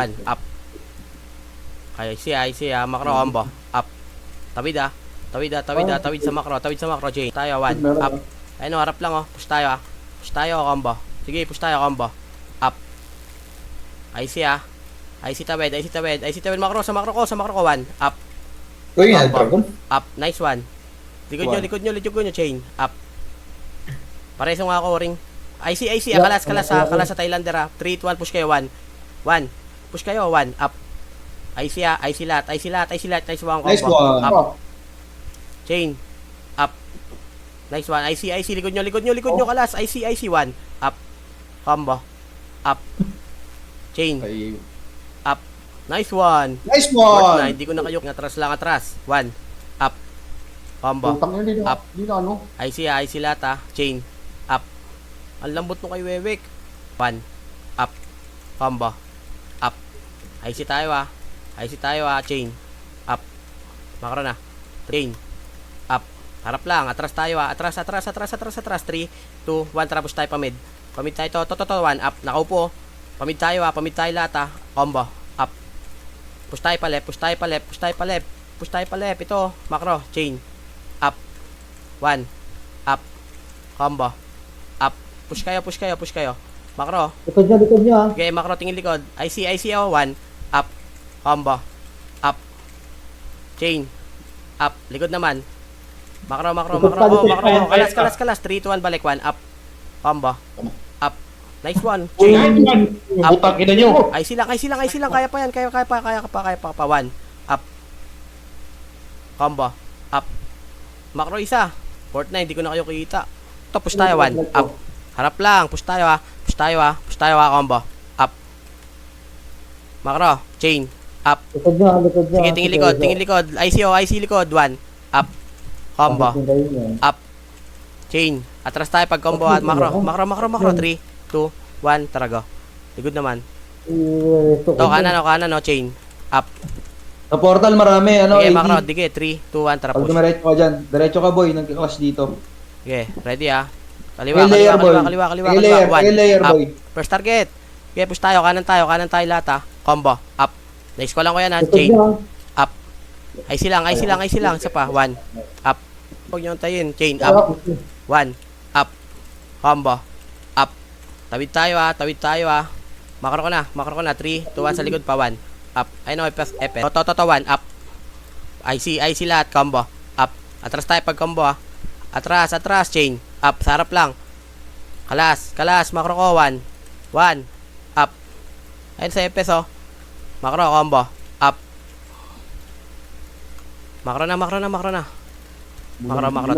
1, up. I see, macro combo, up. Tawid sa macro, chain. Tayo, 1, up. Ayun, harap lang, oh. Push tayo, combo. Sige, push tayo, combo. Up. I see, tawid, macro ko, 1, up. Uy, dragon. Up, nice one. Likod nyo, chain. Up. Pareso nga ako, ring. I see, kalas sa Thailander, 3, 2, 1, push kayo, 1. Push kayo, 1, up. I see lahat, nice one, combo. Nice one. Up. Chain. Up. Nice one, I see, likod nyo, kalas. I see, 1, up. Combo. Up. Chain. Ay, Up. Nice one. nice Fourth na, one. hindi ko na kayo. Atras. 1. Up. Combo. Putang yun, Up. di na ano. I see lahat, chain. Up. Ang lambot mo kay Wewek. 1. Up. Combo. Up. I see tayo, chain. Up. Makro na. Chain. Up. Harap lang. Atras tayo, Atras. 3, 2, 1. Tara, push tayo pamid. Pamid tayo. 1. Up. Nakaupo. Pamid tayo lahat, Combo. Up. Push tayo pa left. Ito. Macro. Chain. Up. 1. Up. Combo. Up. Push kayo. Macro. Likod niya. Okay, macro, tingin likod. I see, 1. Up. Combo. Up. Chain. Up. Likod naman. Macro. Kalas. 3, 2, 1, balik. 1. Up. Combo. Up. Nice one. Chain. Up. Butang ina nyo. I see lang. Kaya pa yan. Kaya pa. 1. Up. Combo. Up. Macro isa. Fourth na, hindi ko na kayo kita. Ito, push tayo, 1. Up. Harap lang. Push tayo, combo. Up. Macro. Chain. Up. Likod niya. Sige, tingin likod. I see likod. 1. Up. Combo. Up. Chain. Atras tayo pag combo. Macro. 3, 2, 1. Tara, go. Likod naman. Ito, kanan, chain. Up. Sa portal marami, ano, Sige, AD. macro. Dige, 3, 2, 1. Tara, Pag push. dumiretso ka dyan. Diretso ka, boy. Nagka-clash dito. Okay, ready, Kaliwa, May layer, boy. 1. May layer, Up. boy. First target. Okay, push tayo. Kanan tayo lahat, Combo. Up. Nice ko lang ko yan, chain. Up. I see lang. Isa pa. 1. Up. Huwag nyo antayin. Chain. Up. 1. Up. Combo. Up. Tawid tayo, Macro ko na. 3, 2, 1. Sa likod pa. 1. Up. I know, FF. 1. Up. I see lahat. Combo. Up. Atras tayo pag combo, Atras. Chain. Up. Sarap lang. Kalas. Macro ko. 1. Up. Ayun sa FS, Macro. Combo. Up. Macro na. Macro.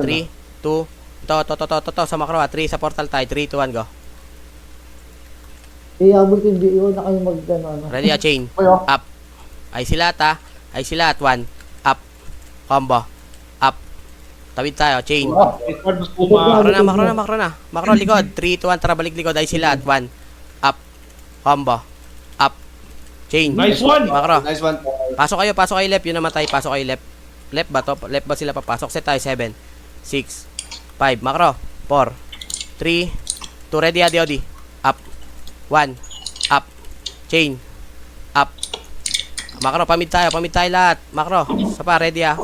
3, 2. Ito. Sa macro, 3 sa portal tayo. 3, 2, 1, go. Iabot yung BO na kayo ano. Ready, chain. Up. I see lahat, 1. Up. Combo. Up. Tawid tayo, chain. Macro na. Macro, likod. 3, 2, 1, tara, balik likod. I see lahat, 1. Up. Combo. Up. Chain. Nice one. Macro. Nice one. Pasok kayo left. Yun namatay. Pasok kayo left. Left ba to? Left ba sila papasok? Set tayo. 7, 6, 5. Macro. 4, 3, 2. Ready, Odi. Up. 1. Up. Chain. Up. Macro. Pamid tayo lahat. Macro. Sapa. Ready, 1.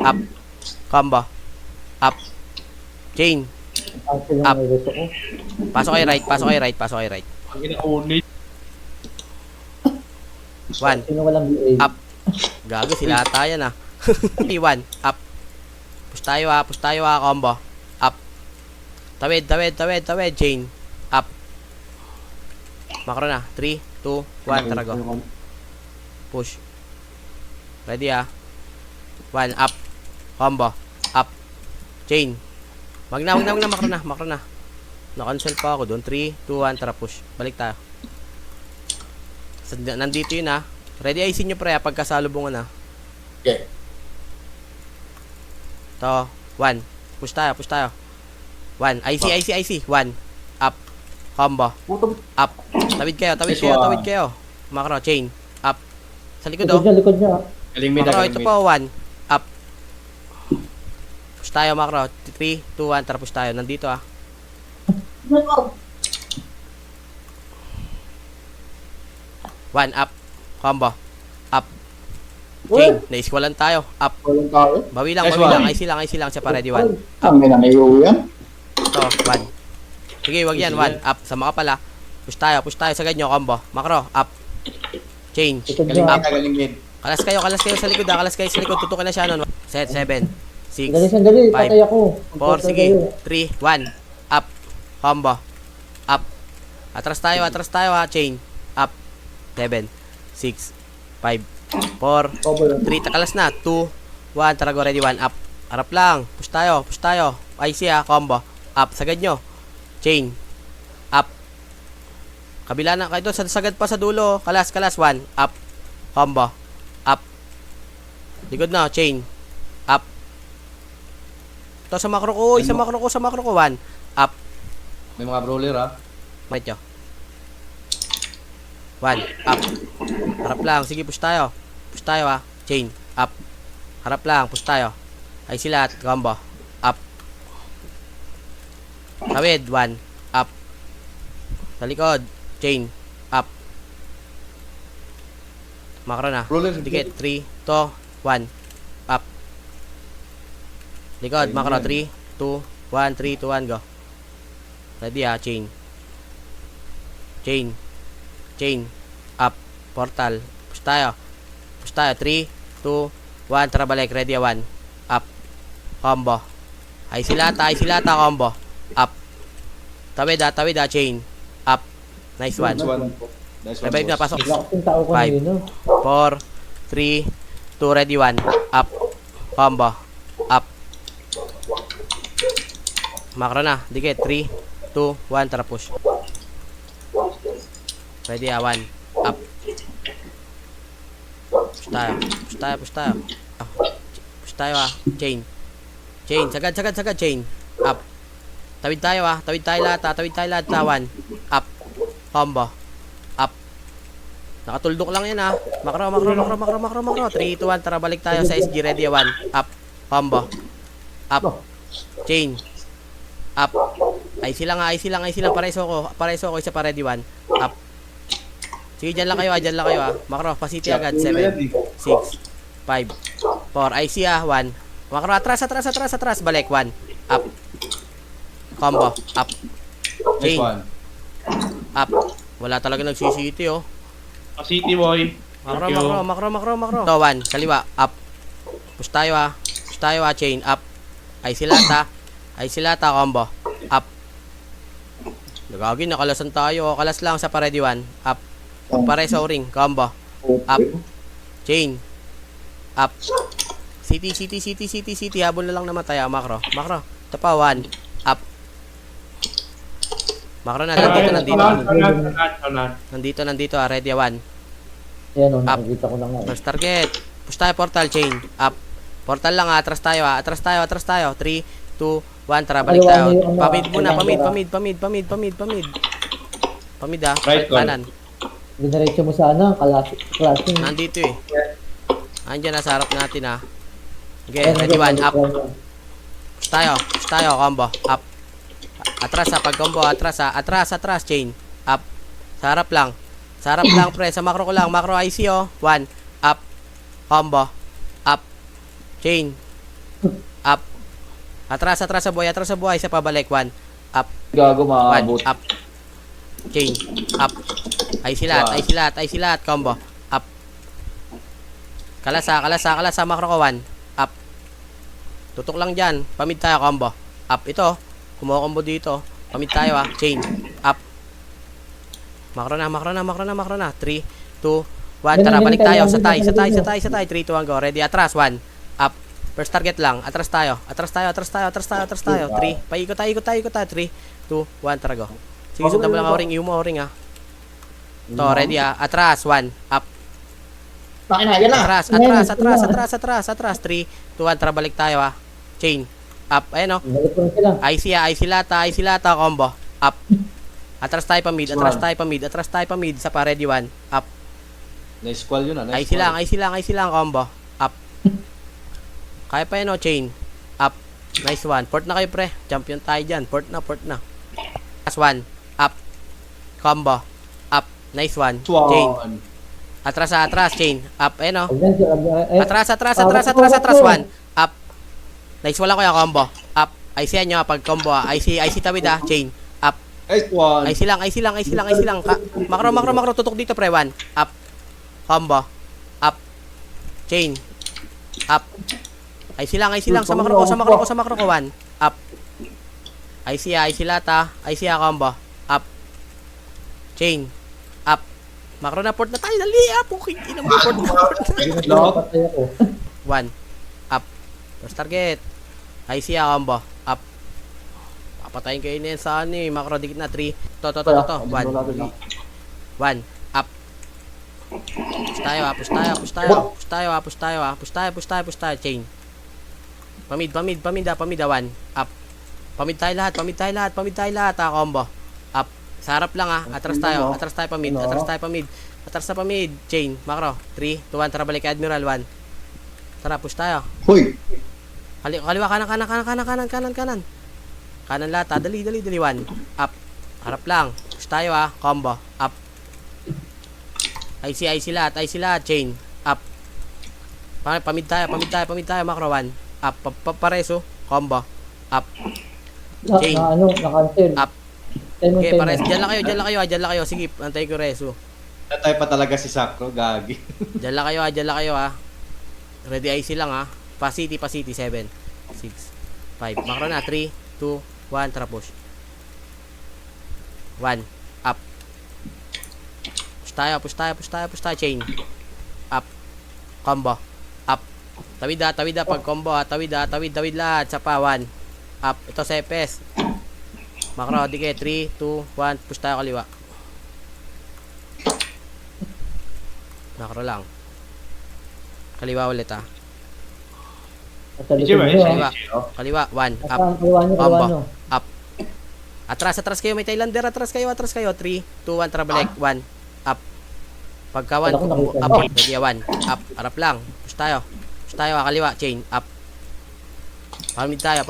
Up. Combo. Up. Chain. Up. Pasok kayo right. 1. Sino walang BA? Up. Gago, sila tayo na. 1. Up. Push tayo, combo. Up. Tawid. Chain. Up. Macro na. 3, 2, 1. Tara, go. Push. Ready, 1. Up. Combo. Up. Chain. Wag na. Macro na. Na-cancel pa ako doon. 3, 2, 1. Tara, push. Balik tayo. Nandito yun, Ready, IC nyo, pre, pagkasalubungan, Okay. To. 1. Push tayo. 1. IC. 1. Up. Combo. Up. Tawid kayo. Macro, chain. Up. Sa likod, Likod niya. Macro, ito po, 1. Up. Push tayo, macro. 3, 2, 1. Tara, push tayo. Nandito, 1, up. Combo. Up. Chain. Na-squalan tayo. Up. Walang tao. Bawi lang, Nice bawi lang. one. IC lang, IC lang. Siya pa ready 1. Ang ina, may uwi yan. Ito, 1. Sige, wag yan. 1, up. Sama ka pala. Push tayo sa ganyo. Combo. Macro. Up. Chain. Likod Galing niya. mid, galing mid. Kalas kayo sa likod. Kalas kayo sa likod. Tutukin na siya nun. Set, 7, 6, Dali, sandali. Five, Patay ako. 4, sige. 3, 1. Up. Combo. Up. Atras tayo ha. Chain. Up. 7, 6, 5, 4, 3. Takalas na. 2, 1. Tarago ready 1. Up. Harap lang. Push tayo. IC ha. Combo. Up. Sagad nyo. Chain. Up. Kabila na. Kayo doon. Sagad pa sa dulo. Kalas. 1. Up. Combo. Up. Likod na. Chain. Up. Ito sa macro ko. Sa macro ko. 1. Up. May mga brawler ha. Medyo. 1. Up. Harap lang. Sige, push tayo ha. Chain. Up. Harap lang. Push tayo. Ay sila at combo. Up. Tawid. 1. Up. Sa likod. Chain. Up. Makro na. Brawler. Dikit. 3, 2, 1. Up. Likod. Makro. 3, 2, 1. 3, 2, 1. Go. Ready ha. Chain. Up. Portal. Push tayo. 3, 2, 1. Tara balik. Ready ha. 1. Up. Combo. Ay silata. Combo. Up. Tawid ha. Chain. Up. Nice one. Nice one. Revive na. boss. Pasok. Yung tao ko Five. na yun, no? 4, 3, 2, ready 1. Up. Combo. Up. Macro na. Dikit. 3, 2, 1. Tara push. Ready ha. 1. Up. Push tayo ha. Chain. Sagad. Chain. Up. Tawid tayo ha. Tawid tayo lahat ha. 1. Up. Combo. Up. Nakatuldok lang yan ha. Macro. 3, 2, 1. Tara balik tayo sa SG. Ready 1. Up. Combo. Up. Chain. Up. IC lang. Pareso ko. Isa pa ready 1. Up. Sige, dyan lang kayo ha. Macro. Pasiti agad. 7, 6, 5, 4. IC ha. 1. Macro. Atras. Balik. 1. Up. Combo. Up. Nice Chain. one. Up. Wala talaga nagsisiti oh. City boy. Macro. To 1. Kaliwa. Up. Push tayo ha. Chain. Up. Ay silata. Combo. Up. Nagagin. Nakalasan tayo. Kalas lang sa ready 1. Up. Pare sa ring. Combo. Up. Chain. Up. City. Habol na lang namatay ha. Macro. Ito pa 1. Up. Macro na. Nandito ha. Ready 1. Yan, o. Up. Nakikita ko na nga. First target. Push tayo portal. Chain. Up. Portal lang ha. Atras tayo. 3, 2, 1. Tara balik tayo. Pamid muna. Pamid ha. Right call. Kanan. Diniretso mo sana. Klaseng. Nandito eh. Andiyan na sa harap natin ha. Okay. Ready 1. Up. Push tayo. Combo. Up. Atras ha. Pag combo. Atras. Chain. Up. Sa harap lang. Pre. Sa macro ko lang. Macro IC oh. 1. Up. Combo. Up. Chain. Up. Atras sa buhay. Sa pabalik. 1. Up. Gago 1. maabot. Up. Chain. Up. Ay silat. Combo. Up. Kalasa. Macro ko 1. Up. Tutok lang dyan. Pamid tayo. Combo. Up. Ito. Kumukombo dito. Pamid tayo ha. Chain. Up. Macro na. 3, 2, 1. Tara, balik tayo. Sa tay. 3, 2, 1, go. Ready. Atras. 1. Up. First target lang. Atras tayo. 3. Paikot tayo. 3, 2, 1. Tara, go. Sige, sundan mo lang o-ring. Iumo o-ring ha. To, ready ha. Atras. 1. Up. Yan na. Atras. 3, 2, 1. Tara, balik tayo ha. Chain. Up. Ayan o. Balik ko na sila. IC lata. Combo. Up. Atras tayo pa mid. Sa pa ready 1. Up. Nice call yun ah. IC lang. Combo. Up. Kaya pa yun o. Chain. Up. Nice one. Port na kayo pre. Champion tayo dyan. Port na. Last 1. Up. Combo. Up. Nice one. Chain. Atras, chain. Up, no. Eh, Atras, 1. Up. Nice, wala ko yung combo. Up. IC nyo, pag combo, IC tawid chain. Up. Nice one. IC lang. Makro, tutok dito, pre, 1. Up. Combo. Up. Chain. Up. IC lang, sa makro ko, 1. Up. IC lata, IC combo. Up. Chain. Up. Makro na port na tayo, dali, puking ina mo, port. Patay ako. 1. Up. First target. IC combo. Up. Papatayin kayo na yan sa makro dikit na 3. To. 1. 1. Up. Push tayo. Chain. Pamid 1. Up. Pamid tayo lahat, combo. Up. Sa harap lang atras tayo pamid. Atras na pamid. Chain. Makro. 3, 2, 1. Tara balik kay Admiral 1. Tara, push tayo. Hoy! Kaliwa, kanan. Kanan lahat, dali, 1. Up. Harap lang. Push tayo, combo. Up. IC lahat, chain. Up. Pamid tayo, makro 1. Up. Pareso. Combo. Up. Chain. Na-cancel. Up. Okay, pares. Diyan lang kayo. Sige, antay ko reso. Natay pa talaga si Sakro, gagi. Diyan lang kayo. Ready IC lang Pasiti 7, 6, 5. Makro na 3, 2, 1, tara push. 1. Up. Push tayo, chain. Up. Combo. Up. Tawid pag combo tawid lahat sa pa 1. Up. Ito sa EPS. Makro, dige 3, 2, 1, push tayo kaliwa. Makro lang. Kaliwa ulit Sa likod nyo, Kaliwa, 1, up. Kaliwa nyo. Combo. Up. Atras kayo, may Thailander, atras kayo. 3, 2, 1, tara balik, 1. Up. Pagka 1, up, ready 1. Up, harap lang. Push tayo, kaliwa, chain, up. Pamid tayo.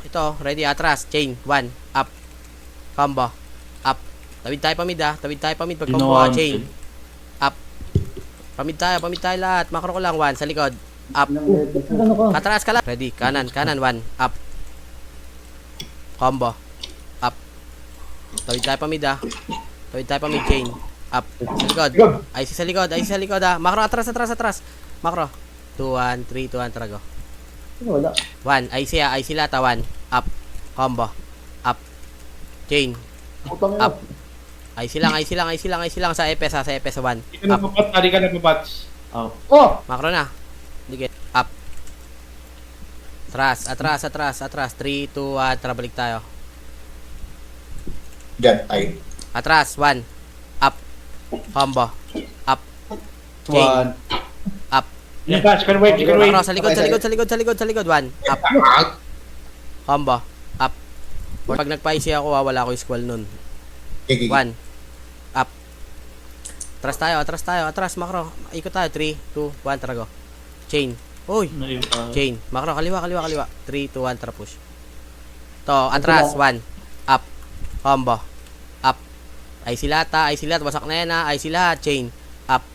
Ito, ready, atras, chain, 1. Up. Combo. Up. Tawid tayo pamid, pag combo, chain. Up. Pamid tayo lahat. Makro ko lang, 1, sa likod. Up. Atras ka lang. Ready, kanan, 1. Up. Combo. Up. Tawid tayo pamid, chain. Up. Sa likod. IC sa likod, Makro, atras. Makro. 2, 1, 3, 2, 1, tara go. Wala. 1, IC lata, 1. Up. Combo. Up. Chain. Up. IC lang sa EPS, sa EPS 1. Up. Hindi ka napapats. Makro na. Digit. Up. Atras. 3, 2, 1. Tara, balik tayo. Diyan, ay. Atras. 1. Up. Combo. Up. Chain. 1. Up. You can wait. Makro, sa likod. 1. Up. Combo. Up. Pag nagpa-IC ako, wala ko yung squall nun. 1. Up. Atras, makro. Ikot tayo. 3, 2, 1. Tara, go. Chain. Uy. Chain. Makro, kaliwa. 3, 2, 1. Tara, push. To, atras. 1. Up. Combo. Up. IC lata. Wasak na yan, IC lahat. Chain. Up.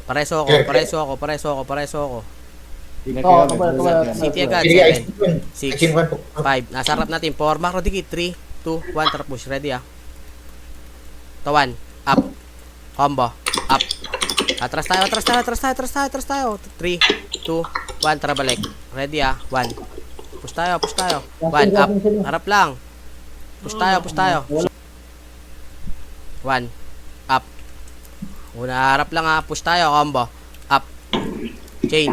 Pareso ako. City agad. 7, 6, 5. Nasa harap natin. 4. Makro, dikit. 3, 2, 1. Tara, push. Ready, To 1. Up. Combo. Up. Atras tayo. 3, 2, 1. Tara balik. Ready 1. Push tayo. 1. Up. Harap lang. Push tayo. 1. Up. Una harap lang Push tayo. Combo. Up. Chain.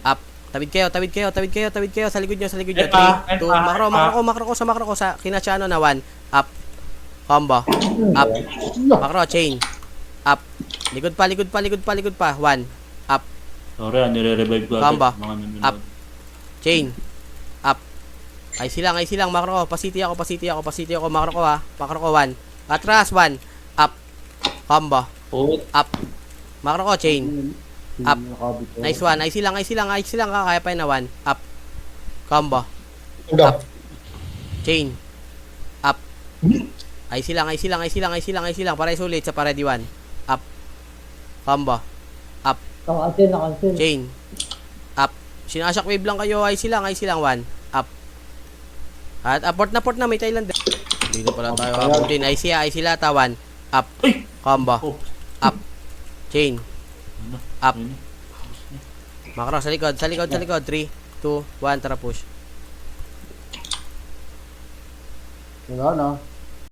Up. Tawid kayo. Sa likod nyo. 3, 2. Makro ko sa kinasyano na 1. Up. Combo. Up. Makro. Chain. Up. Likod pa. 1. Up. Sorry, nire-revive ko Combo. agad. Mga nanonood. Up. Chain. Up. IC lang. Makro ko. Pasiti ako. Makro ko Makro ko 1. Atras. 1. Up. Combo. Up. Makro ko. Chain. Up. Nice 1. IC lang. Kaya pa yun na 1. Up. Combo. Up. Chain. Up. IC lang. Para sulit sa ready 1. Up. Combo. Nakancel. Chain. Up. Sinashockwave lang kayo. IC lang. 1. Up. At port na may Thailand. Dito pala tayo abutin. IC lata. 1. Up. Combo. Oh, Up. Chain. ano? Up. Ayun. Macro sa likod. 3, 2, 1. Tara push. Wala na.